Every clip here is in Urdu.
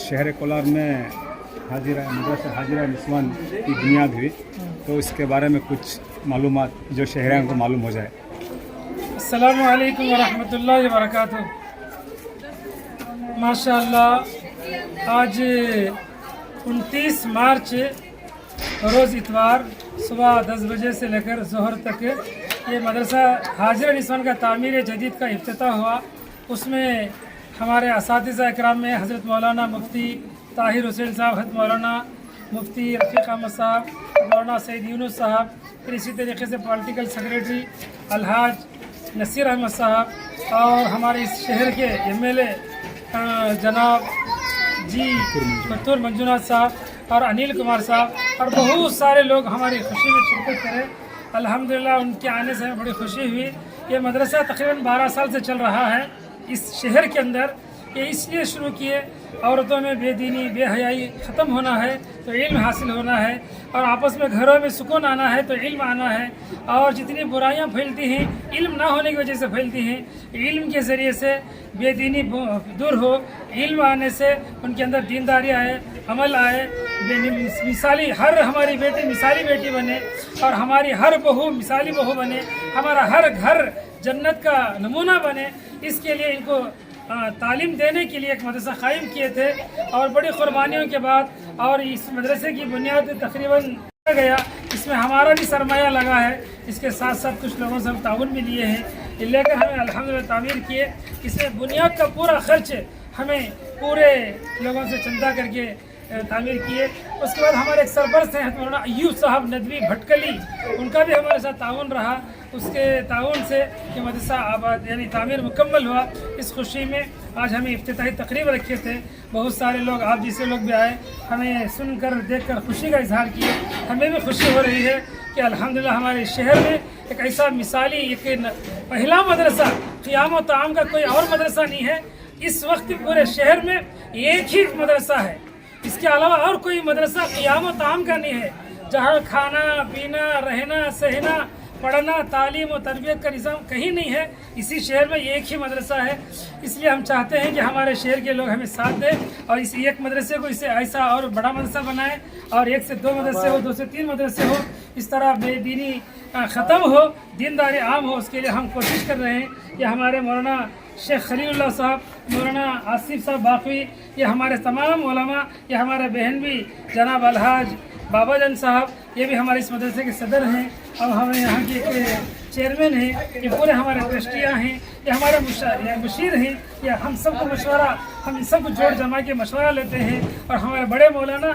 شہر کولار میں مدرسہ حاجرہ نسوان کی بنیاد ہوئی، تو اس کے بارے میں کچھ معلومات جو شہریوں کو معلوم ہو جائے۔ السلام علیکم ورحمۃ اللہ وبرکاتہ۔ ماشاء اللہ، آج 29 مارچ روز اتوار صبح 10 بجے سے لے کر ظہر تک یہ مدرسہ حاجرہ نسوان کا تعمیر جدید کا افتتاح ہوا۔ اس میں ہمارے اساتذہ اکرام میں حضرت مولانا مفتی طاہر حسین صاحب، حضرت مولانا مفتی رفیق احمد صاحب، مولانا سعید یونس صاحب، پھر اسی طریقے سے پولیٹیکل سیکریٹری الحاج نصیر احمد صاحب، اور ہمارے اس شہر کے ایم جناب جی پتور منجوناتھ صاحب اور انیل کمار صاحب، اور بہت سارے لوگ ہماری خوشی میں شرکت کرے۔ الحمدللہ ان کے آنے سے ہمیں بڑی خوشی ہوئی۔ یہ مدرسہ تقریباً 12 سال سے چل رہا ہے اس شہر کے اندر۔ یہ اس لیے شروع کیے، عورتوں میں بے دینی بے حیائی ختم ہونا ہے تو علم حاصل ہونا ہے، اور آپس میں گھروں میں سکون آنا ہے تو علم آنا ہے، اور جتنی برائیاں پھیلتی ہیں علم نہ ہونے کی وجہ سے پھیلتی ہیں، علم کے ذریعے سے بے دینی دور ہو، علم آنے سے ان کے اندر دینداری آئے، عمل آئے، مثالی ہر ہماری بیٹی مثالی بیٹی بنے، اور ہماری ہر بہو مثالی بہو بنے، ہمارا ہر گھر جنت کا نمونہ بنے۔ اس کے لیے ان کو تعلیم دینے کے لیے ایک مدرسہ قائم کیے تھے، اور بڑی قربانیوں کے بعد، اور اس مدرسے کی بنیاد تقریباً گیا، اس میں ہمارا بھی سرمایہ لگا ہے، اس کے ساتھ ساتھ کچھ لوگوں سے ہم تعاون بھی لیے ہیں، یہ لے کر ہمیں الحمدللہ تعمیر کیے۔ اس میں بنیاد کا پورا خرچ ہمیں پورے لوگوں سے چندہ کر کے تعمیر کیے۔ اس کے بعد ہمارے ایک سرپرست ہیں مولانا ایوب صاحب ندوی بھٹکلی، ان کا بھی ہمارے ساتھ تعاون رہا۔ اس کے تعاون سے یہ مدرسہ آباد یعنی تعمیر مکمل ہوا۔ اس خوشی میں آج ہمیں افتتاحی تقریب رکھے تھے، بہت سارے لوگ آپ جیسے لوگ بھی آئے، ہمیں سن کر دیکھ کر خوشی کا اظہار کیے۔ ہمیں بھی خوشی ہو رہی ہے کہ الحمدللہ ہمارے شہر میں ایک ایسا مثالی ایک پہلا مدرسہ، قیام و طعام کا کوئی اور مدرسہ نہیں ہے۔ اس وقت پورے شہر میں ایک ہی مدرسہ ہے، اس کے علاوہ اور کوئی مدرسہ قیام و طعام کا نہیں ہے، جہاں کھانا پینا رہنا سہنا پڑھنا تعلیم و تربیت کا نظام کہیں نہیں ہے، اسی شہر میں ایک ہی مدرسہ ہے۔ اس لیے ہم چاہتے ہیں کہ ہمارے شہر کے لوگ ہمیں ساتھ دیں، اور اس ایک مدرسے کو اسے ایسا اور بڑا مدرسہ بنائیں، اور 1 سے 2 مدرسے ہو، 2 سے 3 مدرسے ہو، اس طرح بے دینی ختم ہو، دینداری عام ہو، اس کے لیے ہم کوشش کر رہے ہیں۔ یہ ہمارے مولانا شیخ خلیل اللہ صاحب، مولانا آصف صاحب باقوی، یہ ہمارے تمام علماء، یہ ہمارے بہن بھی جناب الحاج بابا جان صاحب، یہ بھی ہمارے اس مدرسے کے صدر ہیں، اور ہمیں یہاں کے چیئرمین ہیں، یہ پورے ہمارے ٹرسٹیاں ہیں، یہ ہمارے مشیر ہیں، یہ ہم سب کو مشورہ، ہم سب کو جوڑ جما کے مشورہ لیتے ہیں، اور ہمارے بڑے مولانا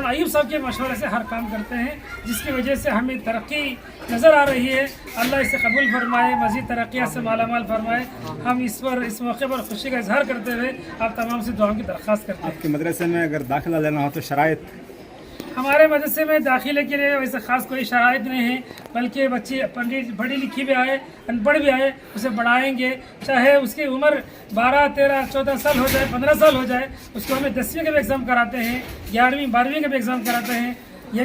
ایوب صاحب کے مشورے سے ہر کام کرتے ہیں، جس کی وجہ سے ہمیں ترقی نظر آ رہی ہے۔ اللہ اسے قبول فرمائے، مزید ترقیات سے مالا مال فرمائے۔ ہم اس موقع پر خوشی کا اظہار کرتے ہوئے آپ تمام سے دعاؤں کی درخواست کرتے ہیں۔ آپ کے مدرسے میں اگر داخلہ لینا ہو تو شرائط؟ ہمارے مدرسے میں داخلے کے لیے ویسے خاص کوئی شرائط نہیں ہے، بلکہ بچے پڑھی لکھی بھی آئے، ان پڑھ بھی آئے، اسے پڑھائیں گے، چاہے اس کی عمر 12 13 14 سال ہو جائے، 15 سال ہو جائے، اس کو ہمیں 10ویں کا بھی ایگزام کراتے ہیں، 11ویں 12ویں کا بھی ایگزام کراتے ہیں۔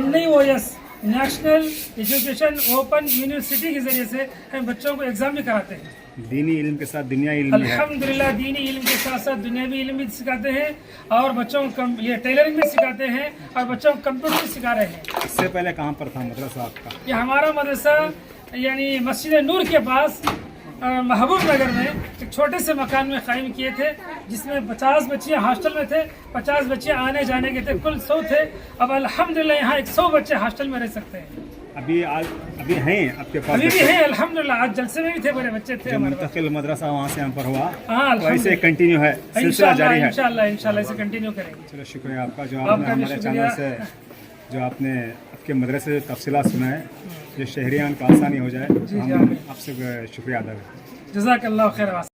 NIOS national education open university کے ذریعے سے ہم بچوں کو ایگزام بھی کراتے ہیں۔ دینی علم کے ساتھ دنیائی علم بھی ہے؟ الحمدللہ دینی علم کے ساتھ ساتھ دنیاوی علم بھی سکھاتے ہیں، اور بچوں کو یہ ٹیلرنگ بھی سکھاتے ہیں، اور بچوں کو کمپیوٹر بھی سکھا رہے ہیں۔ اس سے پہلے کہاں پر تھا مدرسہ آپ کا؟ یہ ہمارا مدرسہ یعنی مسجد نور کے پاس محبوب نگر میں ایک چھوٹے سے مکان میں قائم کیے تھے، جس میں 50 بچے ہاسٹل میں تھے، 50 بچے آنے جانے کے تھے، کل 100 تھے۔ اب الحمدللہ یہاں 100 بچے ہاسٹل میں رہ سکتے ہیں۔ ابھی ہیں آپ کے پاس؟ ابھی بھی ہیں الحمدللہ، آج جلسے میں بھی تھے، بڑے بچے تھے ہمارے پاس۔ منتقل مدرسہ وہاں سے ہم پر ہوا، ہاں ویسے کنٹینیو ہے، سلسلہ جاری ہے انشاءاللہ اسے کنٹینیو کریں گے۔ چلو شکریہ آپ کا، جو آپ نے ہمارے چینل سے جو آپ نے آپ کے مدرسے سے تفصیلات سنائے، یہ شہریان کو آسانی ہو جائے، ہم آپ سے شکریہ ادا کرتے ہیں۔ جزاک اللہ خیر۔